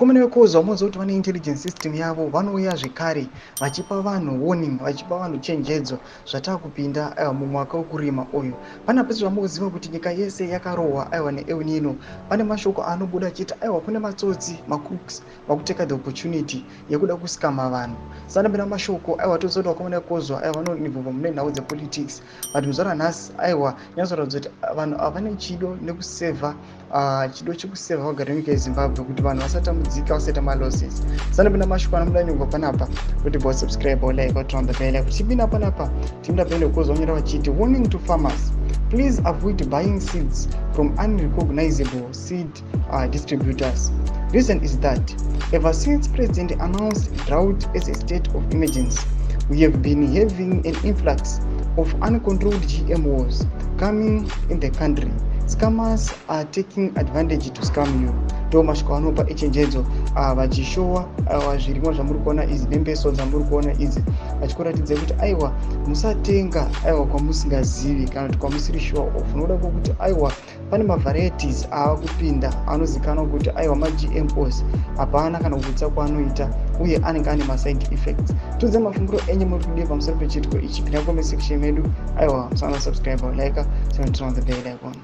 Komene wekozwa mozo kuti vane intelligence system yavo vanouya zvekare vachipa vanhu warning, vachipa vanhu chenjedzo zvatakupinda mumwaka wokurima uyu. Pana pese vamuziva kuti nyika yese yakarohwa neEl Nino. Pane mashoko anobuda achiti kune matsotsi, macrooks vakuteka the opportunity yekuda kuskama vanhu. Sana bena mashoko tozoda wakomene wekozwa vanonibvumba mune nhau dzepolitics. But muzora nhasi nyazoratidza kuti vanhu havane chido nekuseva chido chekuseva vagara nyika yeZimbabwe kuti vanhu vasatambudzika vasaita malosses. Sana bena mashoko anobuda nyongwa panapa kuti bo subscribe or like or turn on the bell. Kuti chibina panapa timda pende wekozwa vanyora vachiti warning to farmers. Please avoid buying seeds from unrecognizable seed distributors. Reason is that ever since President announced drought as a state of emergency, we have been having an influx of uncontrolled GMOs coming in the country. Scammers are taking advantage to scam you. Ndo mashoko anopa echenjedzo vachishowa zvirimwa zvamuri kuona izi nembeso dzamuri kuona izi vachikuratidza kuti musatenga kwamusingazivi kana kuti kwamusiri sure of. Noda kuti pane mavarieties aakupinda anozikanwa kuti ma-GMOs hapana kana kutsa kwaanoita uye anenge ane maside effects. Tudze mafunguro enyu muri kudiwa pamusoro pechitiko ichi. Pinda comment section medu musana subscribe or like, turn on the bell icon.